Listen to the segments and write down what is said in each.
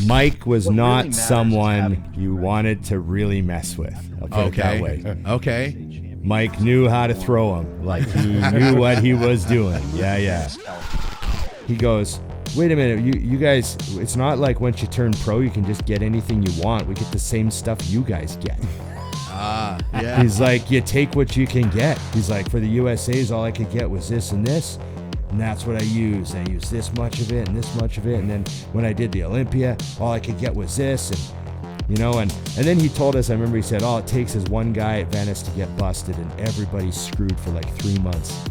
Mike was not someone you wanted to really mess with. I'll put it that way. Okay. Mike knew how to throw him. Like, he knew what he was doing. Yeah. He goes, wait a minute, you guys, it's not like once you turn pro, you can just get anything you want. We get the same stuff you guys get. Yeah. He's like, you take what you can get. He's like, for the USA's, all I could get was this and this. And that's what I used. I used this much of it and this much of it. And then when I did the Olympia, all I could get was this. And, you know, and then he told us, I remember he said, all it takes is one guy at Venice to get busted and everybody's screwed for like 3 months.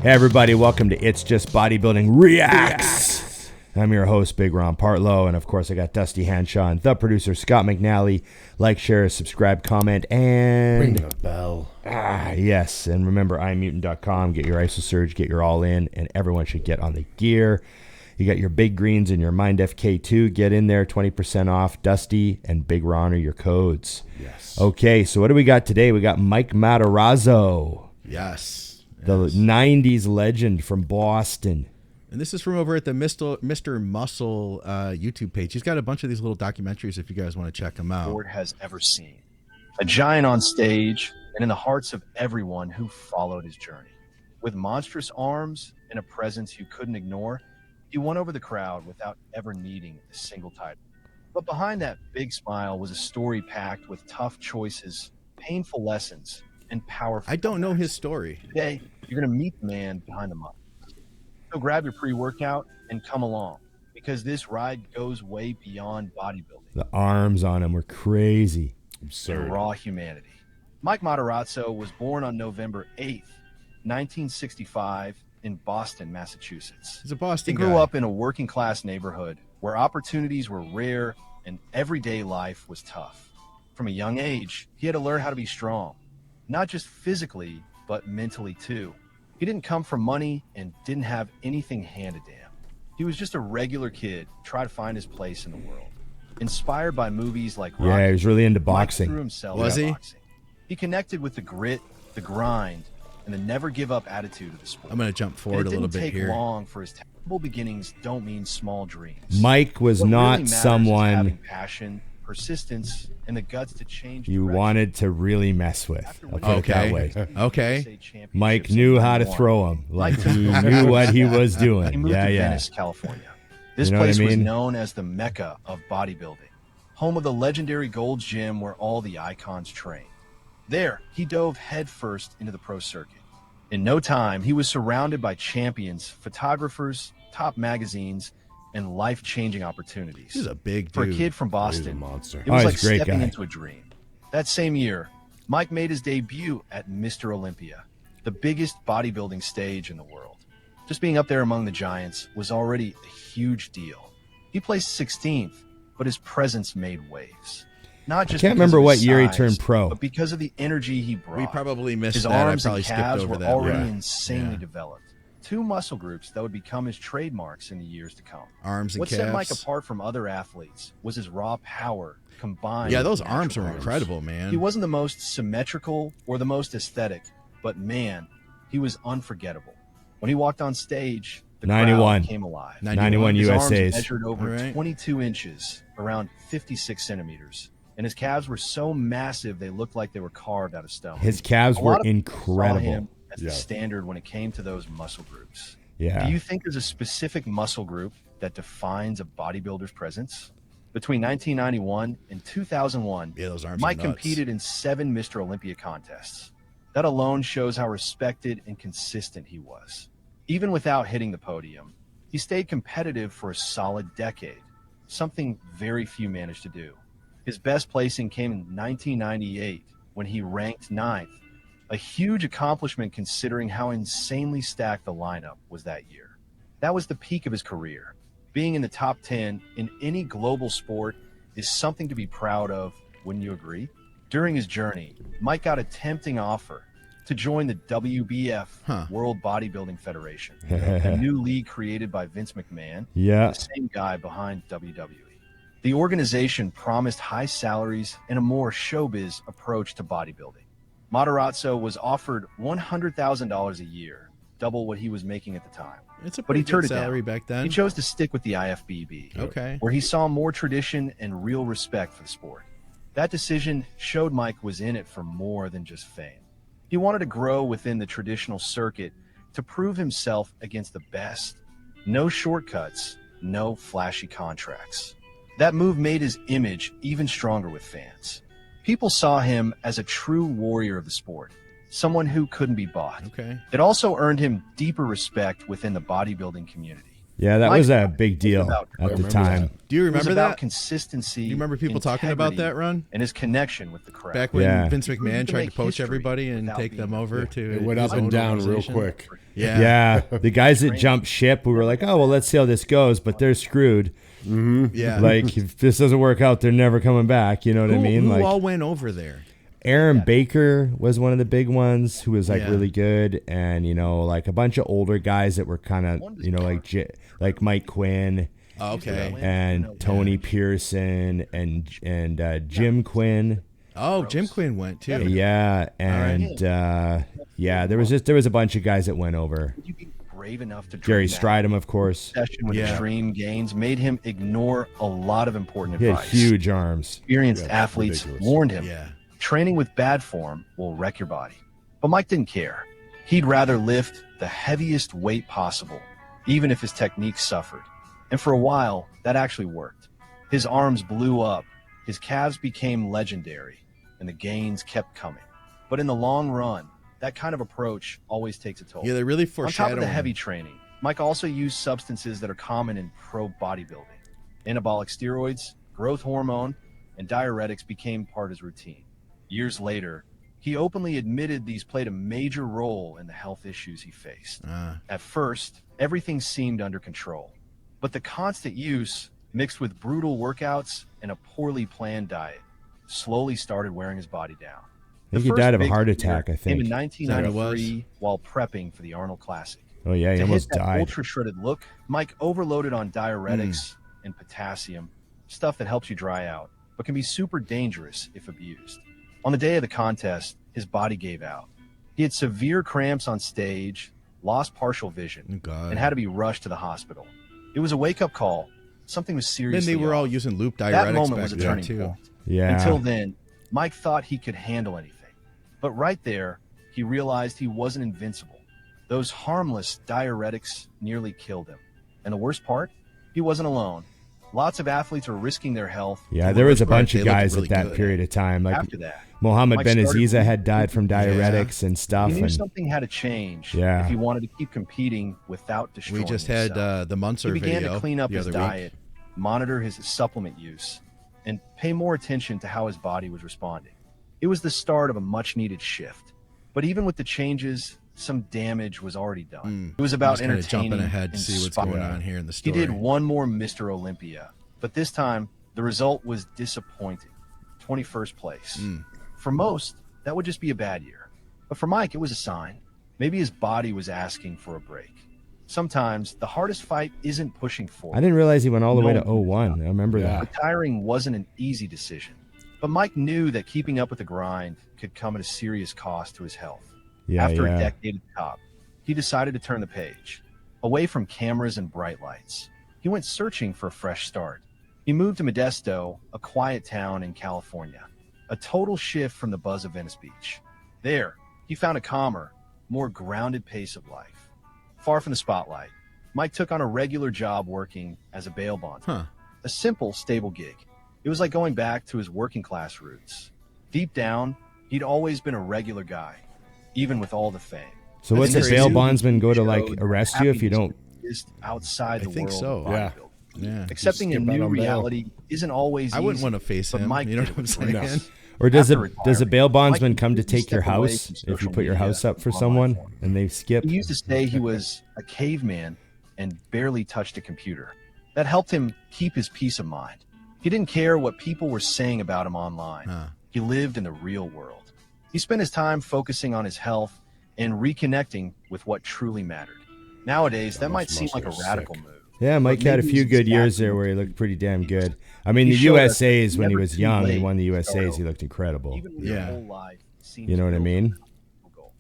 Hey everybody, welcome to It's Just Bodybuilding Reacts. I'm your host, Big Ron Partlow, and of course I got Dusty Hanshaw and the producer, Scott McNally. Like, share, subscribe, comment, and ring the bell. Yes, and remember, iMutant.com. Get your IsoSurge, get your All In, and everyone should get on the gear. You got your Big Greens and your Mind FK2. Get in there, 20% off. Dusty and Big Ron are your codes. Yes. Okay, so what do we got today? We got Mike Matarazzo. Yes. The 90's legend from Boston. And this is from over at the Mr. Muscle YouTube page. He's got a bunch of these little documentaries if you guys want to check them out. Sport has ever seen. A giant on stage and in the hearts of everyone who followed his journey. With monstrous arms and a presence you couldn't ignore, he won over the crowd without ever needing a single title. But behind that big smile was a story packed with tough choices, painful lessons, and powerful. I don't know his story. Today, you're going to meet the man behind the muscle. So grab your pre-workout and come along, because this ride goes way beyond bodybuilding. The arms on him were crazy. And raw humanity. Mike Matarazzo was born on November 8th, 1965 in Boston, Massachusetts. He's a Boston guy. He grew guy. up in a working class neighborhood where opportunities were rare and everyday life was tough. From a young age, he had to learn how to be strong, not just physically, but mentally too. He didn't come from money and didn't have anything handed to him. He was just a regular kid trying to find his place in the world. Inspired by movies like Rocky, yeah, he was really into boxing. Mike threw himself Was into he? boxing. He connected with the grit, the grind, and the never give up attitude of the sport. I'm going to jump forward a little bit It didn't here. take long for his humble beginnings don't mean small dreams. Mike was What not really matters is someone having passion, persistence, and the guts to change you direction. wanted to really mess with. I'll put it that way. Okay. Mike knew how to throw him. Like, he knew what he was He doing. moved Yeah. to Venice, California. This You know what place I was mean? known as the Mecca of bodybuilding, home of the legendary Gold's Gym where all the icons train. There, he dove headfirst into the pro circuit. In no time, he was surrounded by champions, photographers, top magazines, and life-changing opportunities. He's a big dude. For a kid from He's a Boston, monster. it was Oh, like he's a great stepping guy. into a dream. That same year, Mike made his debut at Mr. Olympia, the biggest bodybuilding stage in the world. Just being up there among the giants was already a huge deal. He placed 16th, but his presence made waves. Not just can't because remember of what his year he size, turned pro. but because of the energy he brought. We probably missed His that. I arms probably and skipped calves over were that. already Yeah. insanely Yeah. developed. Two muscle groups that would become his trademarks in the years to come. Arms and What calves. set Mike apart from other athletes was his raw power combined. Yeah, with those natural arms are grace. incredible, man. He wasn't the most symmetrical or the most aesthetic, but man, he was unforgettable. When he walked on stage, the 91. crowd came alive. 91 His arms USA's. measured over All right. 22 inches, around 56 centimeters, and his calves were so massive they looked like they were carved out of stone. His calves A were lot of people saw incredible. him as Yeah. the standard when it came to those muscle groups. Yeah. Do you think there's a specific muscle group that defines a bodybuilder's presence? Between 1991 and 2001, Yeah, those arms Mike are nuts. competed in 7 Mr. Olympia contests. That alone shows how respected and consistent he was. Even without hitting the podium, he stayed competitive for a solid decade, something very few managed to do. His best placing came in 1998 when he ranked 9th, a huge accomplishment considering how insanely stacked the lineup was that year. That was the peak of his career. Being in the top 10 in any global sport is something to be proud of, wouldn't you agree? During his journey, Mike got a tempting offer to join the WBF, World Bodybuilding Federation, a new league created by Vince McMahon, Yeah. the same guy behind WWE. The organization promised high salaries and a more showbiz approach to bodybuilding. Matarazzo was offered $100,000 a year, double what he was making at the time. It's a But he pretty turned good it down. salary back then. He chose to stick with the IFBB, Okay. where he saw more tradition and real respect for the sport. That decision showed Mike was in it for more than just fame. He wanted to grow within the traditional circuit to prove himself against the best. No shortcuts, no flashy contracts. That move made his image even stronger with fans. People saw him as a true warrior of the sport, someone who couldn't be bought. Okay. It also earned him deeper respect within the bodybuilding community. Yeah, that Mike was a big deal about at the growth. time. Do you It was remember about that? consistency. Do you remember people talking about that run? And his connection with the crowd. Back when Yeah. Vince He McMahon could tried to make poach history everybody and without take being them over to It went his up and own down real organization. quick. Yeah. Yeah, the guys that jumped ship, we were like, oh, well, let's see how this goes, but they're screwed. Yeah. Like, if this doesn't work out, they're never coming back. You know what I mean? Who Like, all went over there? Aaron Baker was one of the big ones who was like Yeah. really good, and like a bunch of older guys that were kind of like Mike Quinn Oh, okay. and Tony Pearson and Jim Quinn. Oh, Jim Quinn went too. Yeah, and there was a bunch of guys that went over. Would you be brave enough to Jerry train that Stridham, of course. session with Yeah. extreme gains made him ignore a lot of important He had advice. huge arms. Experienced Yeah, athletes ridiculous. warned him, Yeah. training with bad form will wreck your body. But Mike didn't care. He'd rather lift the heaviest weight possible, even if his technique suffered. And for a while, that actually worked. His arms blew up, his calves became legendary, and the gains kept coming. But in the long run, that kind of approach always takes a toll. Yeah, they really On top foreshadowed. of the heavy training, Mike also used substances that are common in pro bodybuilding. Anabolic steroids, growth hormone, and diuretics became part of his routine. Years later, he openly admitted these played a major role in the health issues he faced. At first, everything seemed under control, but the constant use, mixed with brutal workouts and a poorly planned diet, slowly started wearing his body down. I think The he died first of a big heart failure attack, I came think. in Is that 1993 while prepping for the Arnold Classic. Oh, yeah, he To almost hit that died. ultra shredded look, Mike overloaded on diuretics and potassium, stuff that helps you dry out, but can be super dangerous if abused. On the day of the contest, his body gave out. He had severe cramps on stage, lost partial vision, Oh, God. and had to be rushed to the hospital. It was a wake-up call. Something was Then seriously they were all off. using loop That diuretics moment back was a then turning too. point. Yeah. Until then, Mike thought he could handle anything. But right there, he realized he wasn't invincible. Those harmless diuretics nearly killed him. And the worst part, he wasn't alone. Lots of athletes were risking their health. Yeah, there was a most part, bunch they of looked guys really at that good. period of time. Like After that, Mohammed Mike Benaziza started- had died from diuretics and stuff. he knew And something had to change Yeah. if he wanted to keep competing without destroying We just had himself. the Munzer He began video to clean up the his other week. diet, monitor his supplement use, and pay more attention to how his body was responding. It was the start of a much-needed shift. But even with the changes, some damage was already done. It was I'm about just kinda entertaining jumping ahead to and see what's inspiring. going on here in the He story. did one more Mr. Olympia, but this time the result was disappointing. 21st place. For most, that would just be a bad year. But for Mike, it was a sign. Maybe his body was asking for a break. Sometimes the hardest fight isn't pushing forward. I didn't realize he went all the way to No. 01. I remember that. Retiring wasn't an easy decision, but Mike knew that keeping up with the grind could come at a serious cost to his health. Yeah, After yeah. a decade at the top, he decided to turn the page. Away from cameras and bright lights, he went searching for a fresh start. He moved to Modesto, a quiet town in California, a total shift from the buzz of Venice Beach. There, he found a calmer, more grounded pace of life. Far from the spotlight, Mike took on a regular job working as a bail bondsman. A simple, stable gig. It was like going back to his working class roots. Deep down, he'd always been a regular guy, even with all the fame. So what's a crazy. bail bondsman go to like Showed arrest you if you don't? happiness exists outside I the think world so. of Yeah. bodybuilding. Yeah. Accepting a skip out new on bail. reality isn't always I wouldn't easy, want to face but him. Mike You know did what I'm it with saying? grace. Or does After a bail retiring, bondsman Mike come to completely take your stepped away house from if you social put your media house up for and someone online forums. and they skip? He used to say he was a caveman and barely touched a computer. That helped him keep his peace of mind. He didn't care what people were saying about him online. He lived in the real world. He spent his time focusing on his health and reconnecting with what truly mattered. Nowadays, that might seem like a muscles are radical sick. move. Yeah, Mike had a maybe few it's good years exactly there where he what looked pretty damn good. I mean, He the showed us USA's when he never was too young late and won the to USA's, start he looked incredible. Even when your Yeah. whole life seems You know what I built mean? around a goal.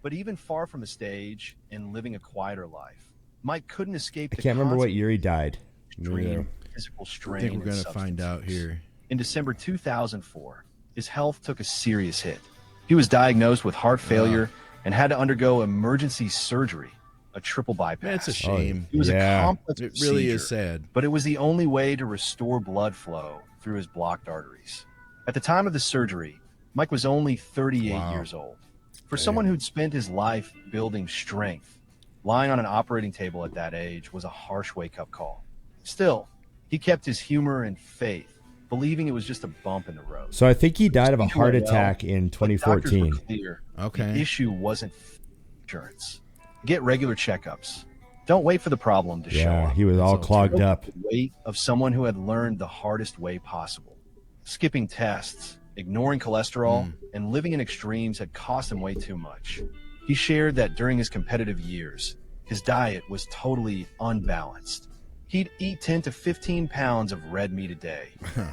But even far from the stage and living a quieter life, Mike couldn't escape I the can't remember what constant year he died. extreme physical I strain. think we're and going to find out substance use. here. In December 2004, his health took a serious hit. He was diagnosed with heart failure and had to undergo emergency surgery, a triple bypass. Man, it's a shame. It was a complex It really is procedure, sad. but it was the only way to restore blood flow through his blocked arteries. At the time of the surgery, Mike was only 38 years old. For someone who'd spent his life building strength, lying on an operating table at that age was a harsh wake-up call. Still, he kept his humor and faith, believing it was just a bump in the road. So I think he died of a He heart went well, attack in but doctors were 2014. clear. Okay. The issue wasn't insurance. Get regular checkups. Don't wait for the problem to show Yeah, up. he was all So clogged up. The weight of someone who had learned the hardest way possible. Skipping tests, ignoring cholesterol, and living in extremes had cost him way too much. He shared that during his competitive years, his diet was totally unbalanced. He'd eat 10 to 15 pounds of red meat a day,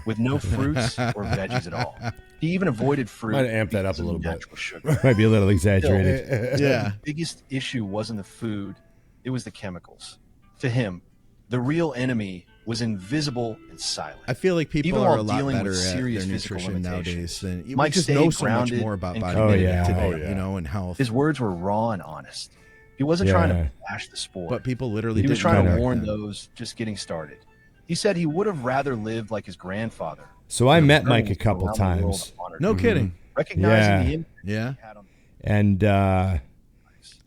with no fruits or veggies at all. He even avoided fruit. Might amp that up because a of little bit. natural sugar. Might be a little exaggerated. Yeah. The biggest issue wasn't the food, it was the chemicals. To him, the real enemy was invisible and silent. I feel like people Even are while a lot dealing better with at their serious physical nutrition nowadays limitations, than we Mike just stayed know so much grounded more about and bodybuilding committed. today, Oh, yeah. you know, and health. His words were raw and honest. He wasn't trying Yeah. to bash the sport. But people literally He was didn't trying know to back warn then. those just getting started. He said he would have rather lived like his grandfather. So I met Mike a Journalists couple around the world times, honored No him. kidding. Recognizing Yeah. the impact Yeah. he had on and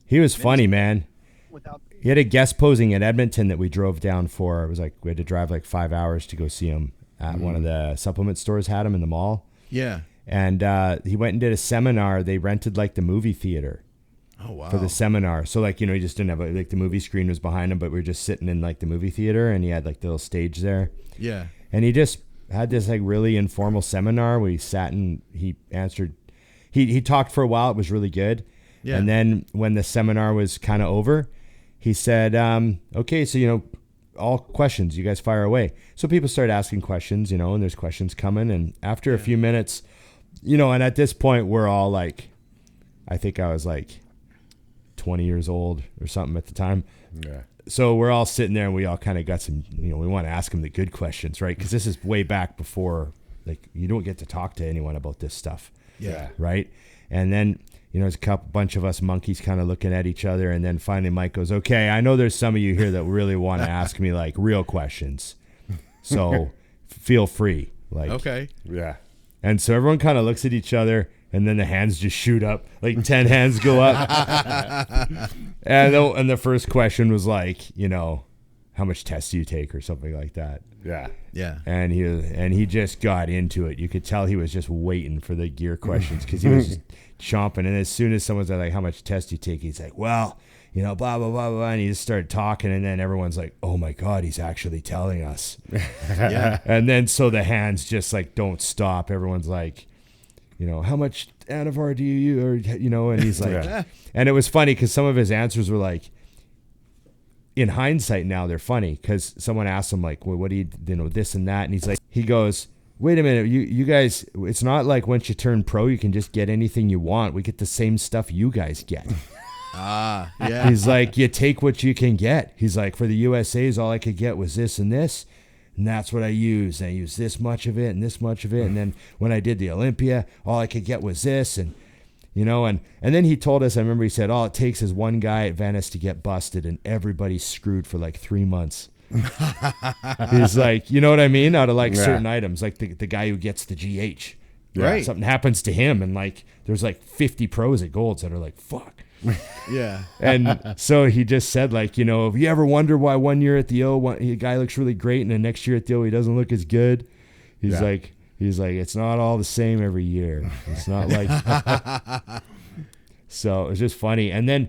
he was funny, man. without He had a guest posing in Edmonton that we drove down for. It was like we had to drive like 5 hours to go see him at one of the supplement stores. Had him in the mall, Yeah. and he went and did a seminar. They rented like the movie theater Oh, wow. for the seminar. So like, you know, he just didn't have like the movie screen was behind him, but we were just sitting in like the movie theater, and he had like the little stage there. Yeah. And he just had this like really informal seminar where he sat and he answered. He talked for a while. It was really good. Yeah. And then when the seminar was kind of over, he said, okay, so, you know, all questions, you guys fire away. So people started asking questions, you know, and there's questions coming. And after a few minutes, you know, and at this point we're all like, I think I was like 20 years old or something at the time. Yeah. So we're all sitting there and we all kind of got some, you know, we want to ask him the good questions, right? Because this is way back before, like, you don't get to talk to anyone about this stuff. Yeah. Right. And then, you know, there's a bunch of us monkeys kind of looking at each other. And then finally Mike goes, okay, I know there's some of you here that really want to ask me like real questions. So feel free. Like, Okay. Yeah. and so everyone kind of looks at each other, and then the hands just shoot up. Like 10 hands go up. And the first question was like, you know, how much tests do you take or something like that. Yeah. Yeah. And he just got into it. You could tell he was just waiting for the gear questions because he was just chomping. And as soon as someone's like, how much test do you take? He's like, well, you know, blah, blah, blah, blah. And he just started talking. And then everyone's like, oh my God, he's actually telling us. Yeah. And then so the hands just like don't stop. Everyone's like, you know, how much Anavar do you use? Or, you know, and he's like, Yeah. and it was funny because some of his answers were like, in hindsight now, they're funny because someone asked him like, well, what do you know, this and that. And he's like, he goes, wait a minute, you guys, it's not like once you turn pro, you can just get anything you want. We get the same stuff you guys get. Ah, yeah. He's like, you take what you can get. He's like, for the USA's, all I could get was this and this. And that's what I used. And I used this much of it and this much of it. And then when I did the Olympia, all I could get was this. And, you know, and then he told us, I remember he said, all it takes is one guy at Venice to get busted and everybody's screwed for like 3 months. He's like, you know what I mean? Out of like certain items, like the guy who gets the GH. Right. Something happens to him and like there's like 50 pros at Golds that are like, fuck. Yeah. And so he just said, like, you know, if you ever wonder why 1 year at the O, a guy looks really great, and the next year at the O, he doesn't look as good. He's like, it's not all the same every year. It's not like. So it was just funny. And then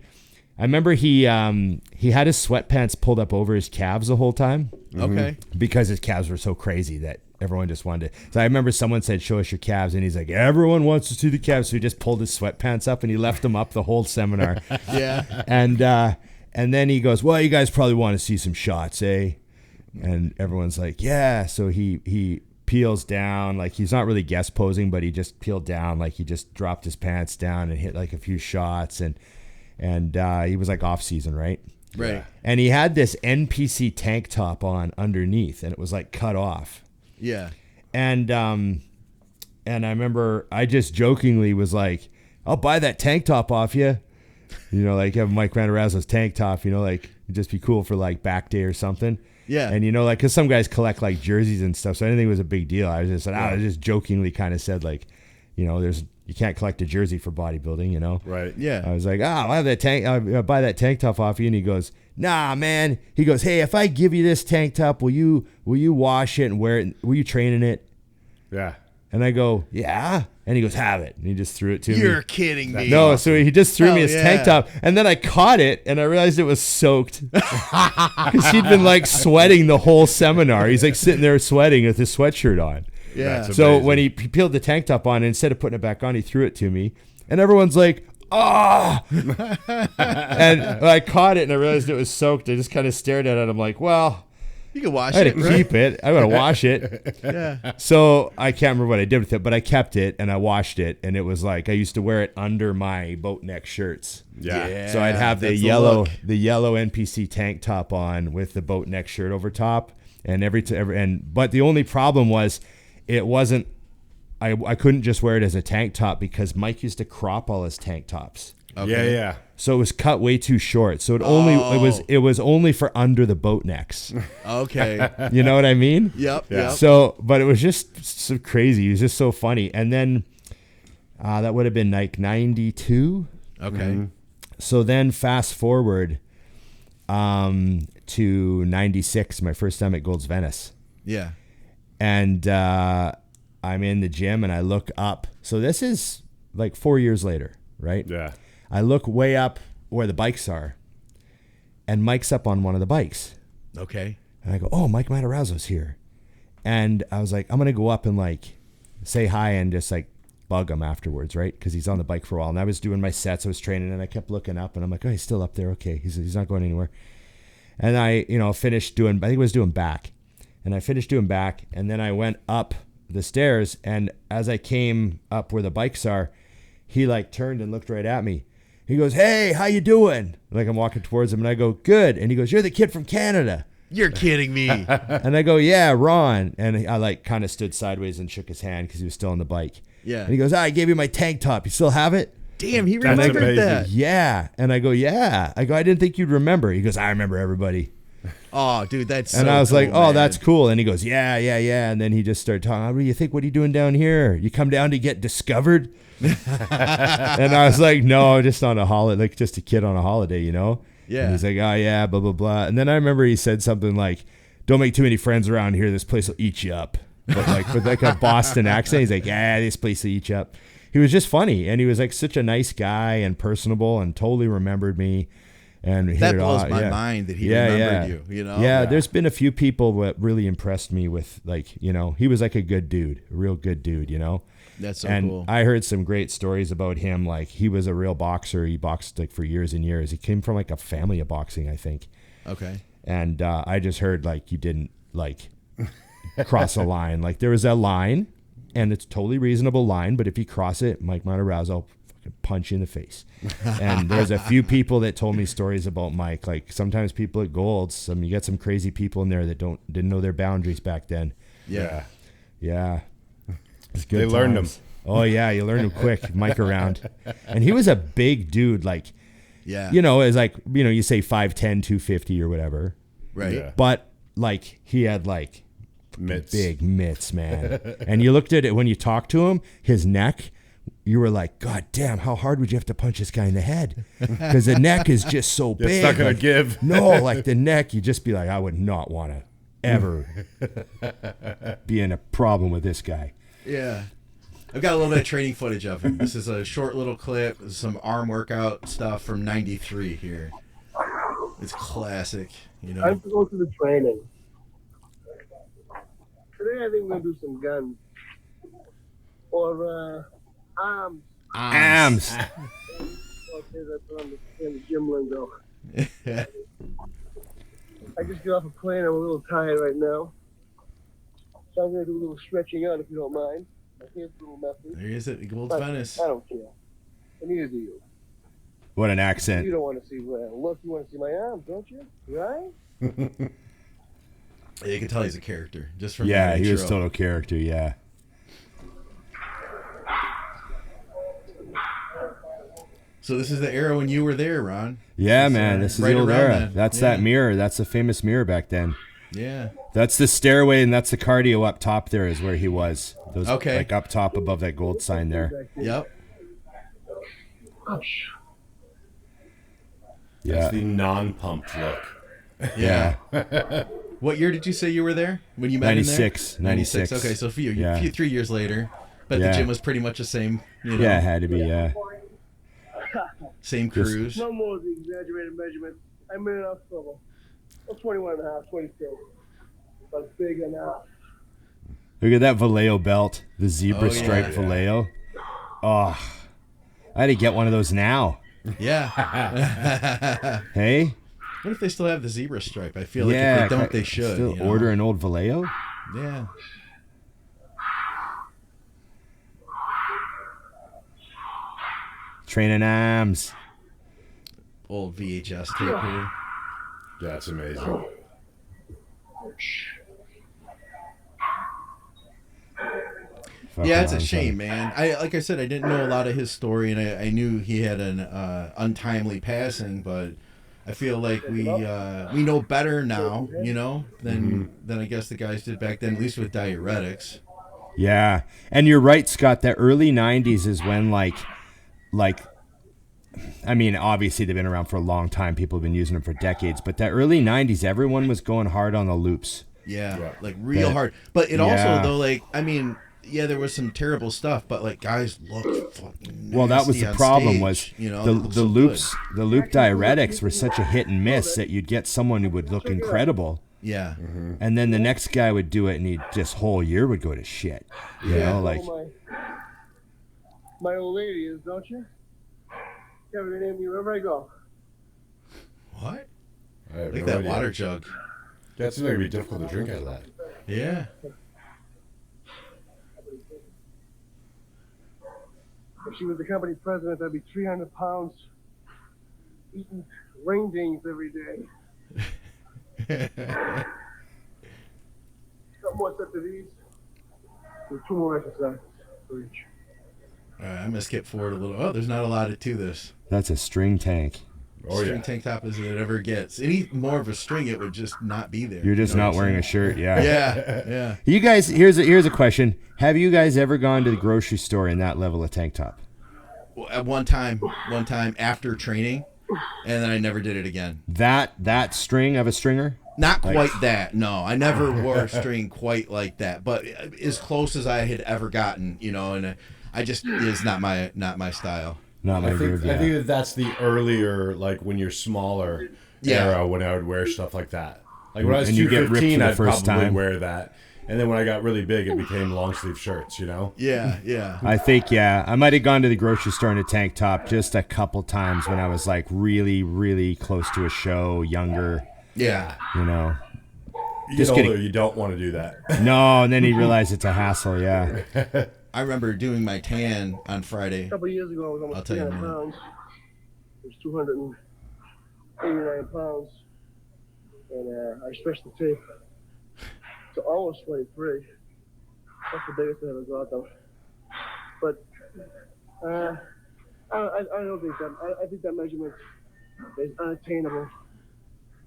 I remember he had his sweatpants pulled up over his calves the whole time. Okay. Because his calves were so crazy that everyone just wanted to. So I remember someone said, show us your calves. And he's like, everyone wants to see the calves. So he just pulled his sweatpants up and he left them up the whole seminar. Yeah. And then he goes, well, you guys probably want to see some shots, eh? And everyone's like, yeah. So he peels down. Like, he's not really guest posing, but he just peeled down. Like, he just dropped his pants down and hit like a few shots. And and he was like off season, right? Right. And he had this NPC tank top on underneath, and it was like cut off. Yeah. And I remember I just jokingly was like, I'll buy that tank top off you. You know, like have Mike Matarazzo's tank top, you know, like it'd just be cool for like back day or something. Yeah. And, you know, like, because some guys collect like jerseys and stuff. So I didn't think it was a big deal. I was just, I just jokingly kind of said, like, you know, you can't collect a jersey for bodybuilding, you know? Right. Yeah. I was like, I'll have that I'll buy that tank top off you. And he goes, nah, man. He goes, hey, if I give you this tank top, will you wash it and wear it? Will you train in it? Yeah. And I go, yeah. And he goes, have it. And he just threw it to me. You're kidding me. No, so he just threw me his yeah. tank top. And then I caught it, and I realized it was soaked. Because he'd been, like, sweating the whole seminar. He's, like, sitting there sweating with his sweatshirt on. Yeah. That's So amazing. when he peeled the tank top on, instead of putting it back on, he threw it to me. And everyone's like, ah! And I caught it, and I realized it was soaked. I just kind of stared at it. I'm like, well, You can wash I had it. to Right? keep it. I got to wash it. Yeah. So I can't remember what I did with it, but I kept it and I washed it, and it was like I used to wear it under my boat neck shirts. Yeah. So I'd have the that's yellow look. NPC tank top on with the boat neck shirt over top, and but the only problem was it wasn't. I couldn't just wear it as a tank top because Mike used to crop all his tank tops. Okay. Yeah. So it was cut way too short. So it was only for under the boat necks. Okay. You know what I mean? Yep. Yeah. Yep. So, but it was just so crazy. He was just so funny. And then that would have been like 92. Okay. So then fast forward to 96, my first time at Gold's Venice. Yeah. And I'm in the gym and I look up. So this is like 4 years later, right? Yeah. I look way up where the bikes are, and Mike's up on one of the bikes. Okay. And I go, oh, Mike Matarazzo's here. And I was like, I'm going to go up and like say hi and just like bug him afterwards, right? Because he's on the bike for a while. And I was doing my sets, I was training, and I kept looking up, and I'm like, oh, he's still up there. Okay, he's not going anywhere. And I, finished doing, I think I was doing back. And I finished doing back, and then I went up the stairs, and as I came up where the bikes are, he like turned and looked right at me. He goes, hey, how you doing? Like I'm walking towards him, and I go, good. And he goes, you're the kid from Canada. You're kidding me. And I go, yeah, Ron. And I like kind of stood sideways and shook his hand because he was still on the bike. Yeah. And he goes, I gave you my tank top. You still have it? Damn, he That's remembered amazing. that. Yeah. And I go, yeah. I go, I didn't think you'd remember. He goes, I remember everybody. Oh, dude, that's And so I was like, cool, oh, man. that's cool. And he goes, yeah. And then he just started talking. What do you think? What are you doing down here? You come down to get discovered? And I was like, no, just on a holiday, like just a kid on a holiday, Yeah. And he's like, oh, yeah, blah, blah, blah. And then I remember he said something like, don't make too many friends around here. This place will eat you up. But like with like a Boston accent, he's like, yeah, this place will eat you up. He was just funny. And he was like such a nice guy and personable and totally remembered me. And That blows my mind that he remembered you, Yeah, there's been a few people that really impressed me with like, he was like a good dude, a real good dude, That's so and cool. I heard some great stories about him. Like he was a real boxer. He boxed like for years and years. He came from like a family of boxing, I think. Okay. And I just heard like you didn't like cross a line. Like there was a line, and it's a totally reasonable line. But if you cross it, Mike Matarazzo will fucking punch you in the face. And there's a few people that told me stories about Mike. Like sometimes people at Gold's, you get some crazy people in there that didn't know their boundaries back then. Yeah. Yeah. It's good They learned times. Oh yeah, you learned him quick. Mike around, and he was a big dude. Like, Yeah. it's like you say 5'10", 250 or whatever, Right. Yeah. but like he had like Mitts. big mitts, man. And you looked at it when you talked to him, his neck. You were like, God damn, how hard would you have to punch this guy in the head? Because the neck is just so big. It's not gonna like, give. No, like the neck, you'd just be like, I would not want to ever be in a problem with this guy. Yeah. I've got a little bit of training footage of him. This is a short little clip, some arm workout stuff from 93 here. It's classic, Time to go to the training. Today I think we're going to do some guns. Or arms. Arms. Okay, that's what I'm in the gym lingo. I just got off a plane. I'm a little tired right now. So I'm going to do a little stretching out if you don't mind. My hair's a little messy. There he is at Gold's But Venice. I don't care. And neither do you. What an accent. You don't want to see look. You want to see my arms, don't you? Right? You can tell he's a character just from Yeah, that he was intro. total character. Yeah. So this is the era when you were there, Ron. Yeah, man. This is right the old around era. then. That's Yeah. that mirror. That's the famous mirror back then. Yeah. That's the stairway, and that's the cardio up top. There is where he was. Those, Okay. like up top above that gold sign there. Yep. Yeah. That's the non-pumped look. Yeah. What year did you say you were there when you met 96, him there? 96. Okay, so a few, Yeah. 3 years later. But Yeah. the gym was pretty much the same. You know, Yeah, it had to be. Yeah. Same crews. No more of the exaggerated measurements. I'm in enough trouble. I'm 21 and a half, 22. But big enough. Look at that Vallejo belt, the zebra Oh, yeah. stripe Vallejo. Oh, I had to get one of those now. Yeah. Hey. What if they still have the zebra stripe? I feel like Yeah. if they don't, they should. Still you know? order an old Vallejo. Yeah. Training arms. Old VHS tape here. That's amazing. Yeah, it's a Fucking shame, man. Like I said, I didn't know a lot of his story, and I knew he had an untimely passing, but I feel like we know better now, you know, than I guess the guys did back then, at least with diuretics. Yeah, and you're right, Scott. The early '90s is when like, I mean, obviously they've been around for a long time. People have been using them for decades, but that early '90s, everyone was going hard on the loops. Yeah, like real hard. But it also though, like, I mean, yeah, there was some terrible stuff, but like guys look fucking Well, that was nasty the on problem stage, was you know, the they look so loops, good. the loop diuretics were such a hit and miss that you'd get someone who would look incredible. Yeah. And then the next guy would do it, and he just whole year would go to shit. You know, like My old lady is, don't you? Have her name me wherever I go. What? I have Look at no that idea. water jug. That's going to be difficult to drink out of that. Yeah. If she was the company president, I'd be 300 pounds eating rain beans every day. Some more set to these. With 2 more exercises for each. All right, I'm gonna skip forward a little. Oh, there's not a lot to this. that's a string tank. Oh, String yeah. tank top as it ever gets. Any more of a string, it would just not be there. You're just You know not what I'm wearing a saying? shirt. Yeah. Yeah, yeah. You guys, here's a question. Have you guys ever gone to the grocery store in that level of tank top? Well, at one time after training, and then I never did it again. That string of a stringer? Not quite that. No, I never wore a string quite like that, but as close as I had ever gotten, you know. And I just is not my style. Not my I groove. think Yeah. that that's the earlier, like when you're smaller era when I would wear stuff like that. Like when I was And you get ripped 215, for the I'd first probably time. wear that. And then when I got really big, it became long sleeve shirts, you know? Yeah, yeah. I think, yeah, I might have gone to the grocery store in a tank top just a couple times when I was like really, really close to a show, younger, Yeah. you know. You Just get older, kidding. you don't want to do that. No, and then you realize it's a hassle, yeah. I remember doing my tan on Friday. A couple of years ago, I was I'll almost tell you 300 in a pounds. It was 289 pounds. And I stretched the tape to almost 23. That's the biggest I ever got, though. But I don't think that. I think that measurement is unattainable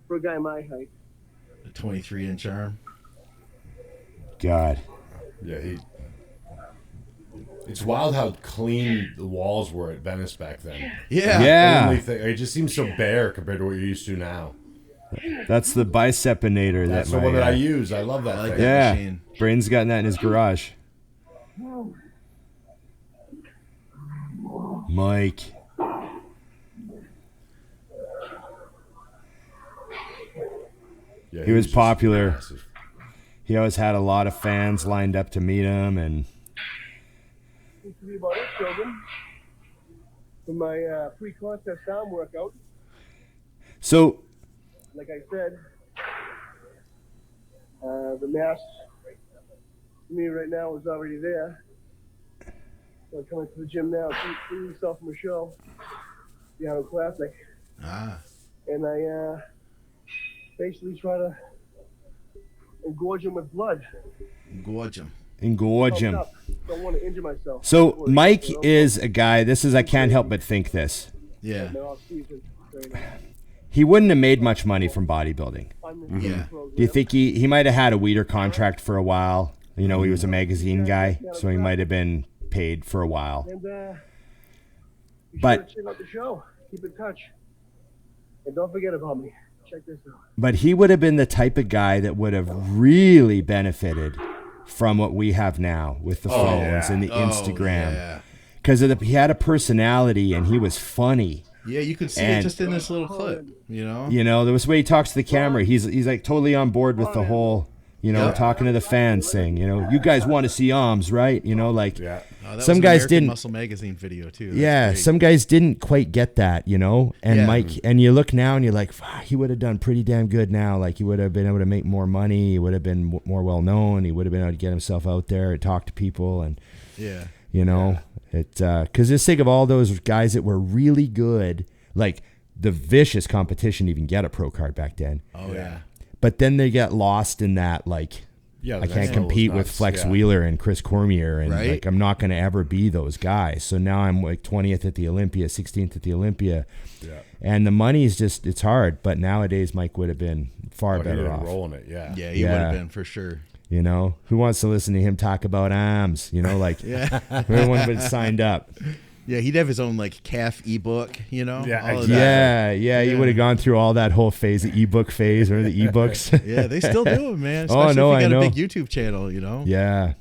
for a guy my height. A 23-inch arm. God. Yeah, it's wild how clean the walls were at Venice back then. Yeah. Yeah. Only thing, it just seems so bare compared to what you're used to now. That's the bicepinator. That's that the one my, that I use. I love that I like thing. that. Yeah. machine. Brain's got that in his garage. Mike. Yeah, He was just popular. massive. He always had a lot of fans lined up to meet him, and Used to be about it, children. For my pre-contest arm workout, so like I said, the mass for me right now is already there. So I'm coming to the gym now, see yourself from a show. Seattle Classic. And I basically try to engorge him with blood. Engorge him. Don't want to injure myself. So Mike is a guy, I can't help but think this. Yeah. He wouldn't have made much money from bodybuilding. Yeah. Do you think he might have had a weeder contract for a while? You know, he was a magazine guy, so he might have been paid for a while. But check out the show. Keep in touch. And don't forget about me. Check this out. But he would have been the type of guy that would have really benefited from what we have now with the phones and the Instagram. Because he had a personality and he was funny. Yeah, you could see it just in this little clip, you know? You know, there was the way he talks to the camera. He's like totally on board with the whole, you know, talking to the fans, saying, you know, you guys want to see arms, right? You know, like some guys didn't. Muscle Magazine video too. Some guys didn't quite get that, you know. And Mike, and you look now and you're like, he would have done pretty damn good now. Like he would have been able to make more money. He would have been more well known. He would have been able to get himself out there and talk to people and you know, because just think of all those guys that were really good, like the vicious competition to even get a pro card back then. But then they get lost in that, like, I can't compete with Flex Wheeler and Chris Cormier, and like I'm not going to ever be those guys. So now I'm like 20th at the Olympia, 16th at the Olympia, and the money is just, it's hard. But nowadays Mike would have been far better off. Rolling it, he would have been for sure. You know, who wants to listen to him talk about arms? You know, like everyone would have signed up. Yeah, he'd have his own like calf ebook, you know. He would have gone through all that whole phase, the ebook phase or the ebooks. Yeah, they still do it, man. Especially if you got a big YouTube channel, you know. Yeah.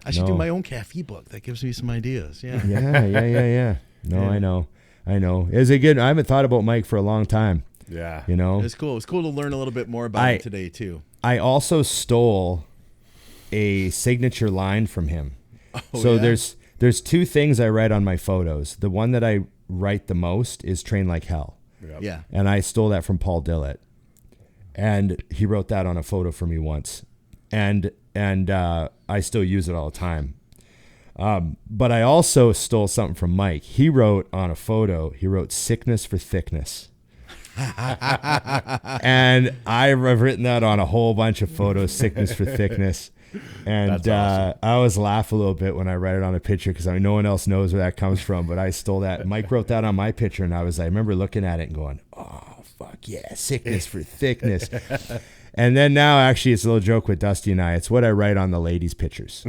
I should do my own calf ebook. That gives me some ideas. Yeah. No, I know. Is it good? I haven't thought about Mike for a long time. Yeah. You know, it's cool. It's cool to learn a little bit more about him today too. I also stole a signature line from him. There's two things I write on my photos. The one that I write the most is "Train Like Hell." Yeah. And I stole that from Paul Dillett. And he wrote that on a photo for me once. And I still use it all the time. But I also stole something from Mike. He wrote on a photo, "Sickness for thickness." And I've written that on a whole bunch of photos, "Sickness for thickness." And awesome. I always laugh a little bit when I write it on a picture because no one else knows where that comes from, but I stole that. Mike wrote that on my picture, and I remember looking at it and going, oh, fuck yeah, sickness for thickness. And then now, actually, it's a little joke with Dusty and I. It's what I write on the ladies' pictures.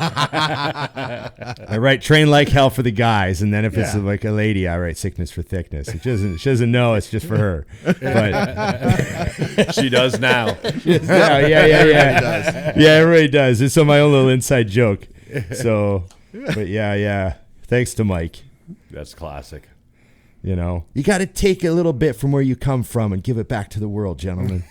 I write "Train Like Hell" for the guys, and then if it's like a lady, I write "Sickness for thickness." She doesn't know. It's just for her. But she does now. Yeah, everybody does. It's my own little inside joke. So, but yeah. Thanks to Mike. That's classic. You know, you got to take a little bit from where you come from and give it back to the world, gentlemen.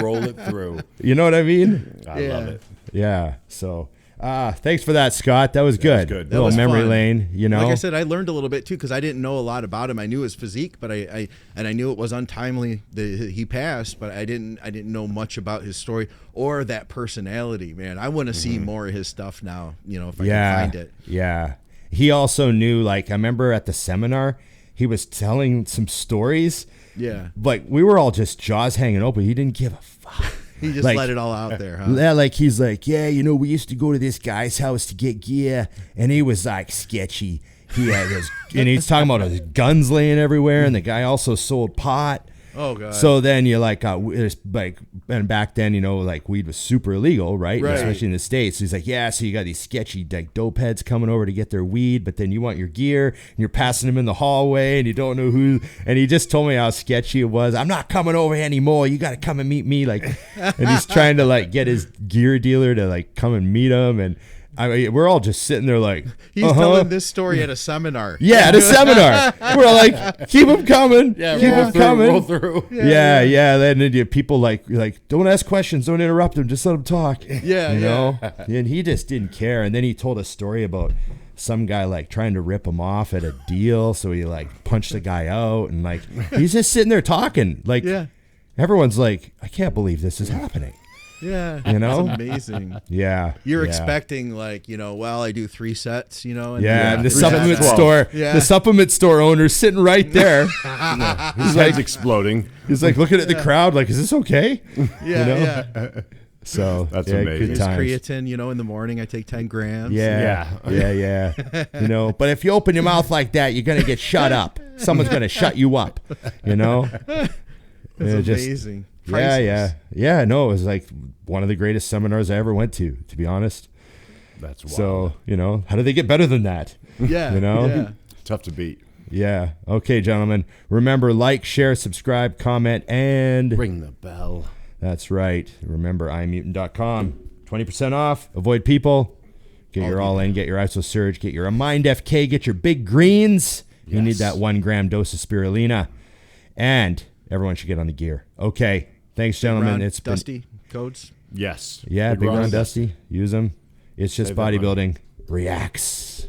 Roll it through. You know what I mean? I love it. Yeah. So, thanks for that, Scott. That was good. That little was memory fun. lane. You know, like I said, I learned a little bit too because I didn't know a lot about him. I knew his physique, but I knew it was untimely that he passed, but I didn't know much about his story or that personality. Man, I want to see more of his stuff now. You know, if I can find it. Yeah. He also knew. Like I remember at the seminar, he was telling some stories. Yeah. Like we were all just jaws hanging open. He didn't give a fuck. He just let it all out there, huh? Yeah, like he's like, yeah, you know, we used to go to this guy's house to get gear, and he was like sketchy. He had his, and he's talking about his guns laying everywhere, and the guy also sold pot. Oh god. So then you're like, there's like, and back then, you know, like weed was super illegal, right? Especially in the States. So he's like, yeah, so you got these sketchy like dope heads coming over to get their weed, but then you want your gear, and you're passing them in the hallway, and you don't know who. And he just told me how sketchy it was. I'm not coming over anymore. You got to come and meet me, like. And he's trying to like get his gear dealer to like come and meet him, and. I mean, we're all just sitting there like, he's telling this story at a seminar. Yeah, at a seminar. We're all like, keep him coming. Yeah, keep him coming. Roll through. Yeah. Then people like, don't ask questions, don't interrupt him, just let him talk. Yeah, you know. And he just didn't care. And then he told a story about some guy like trying to rip him off at a deal, so he like punched the guy out, and like he's just sitting there talking. Like everyone's like, I can't believe this is happening. Yeah. You know? That's amazing. Yeah. You're yeah. expecting like, well, I do 3 sets, And And the 3 supplement sets. store, Yeah. the supplement store owner's sitting right there. His head's exploding. He's like looking at the crowd, like, "Is this okay?" Yeah. So That's yeah, amazing. good His times. creatine, in the morning I take 10 grams. Yeah. But if you open your mouth like that, you're gonna get shut up. Someone's gonna shut you up. That's Just- amazing. Yeah. No, it was like one of the greatest seminars I ever went to be honest. That's wild. So, how do they get better than that? Yeah. Yeah. Tough to beat. Yeah. Okay, gentlemen. Remember, like, share, subscribe, comment, and Ring the bell. that's right. Remember, imutant.com. 20% off. Avoid people. Get your all in. Get your ISO surge. Get your Mind FK. Get your big greens. You need that 1 gram dose of spirulina. And everyone should get on the gear. Okay. Thanks, gentlemen. It's been Dusty codes. Yes. Yeah, Big Ron Ron Dusty. Use them. It's just Save that money. bodybuilding reacts.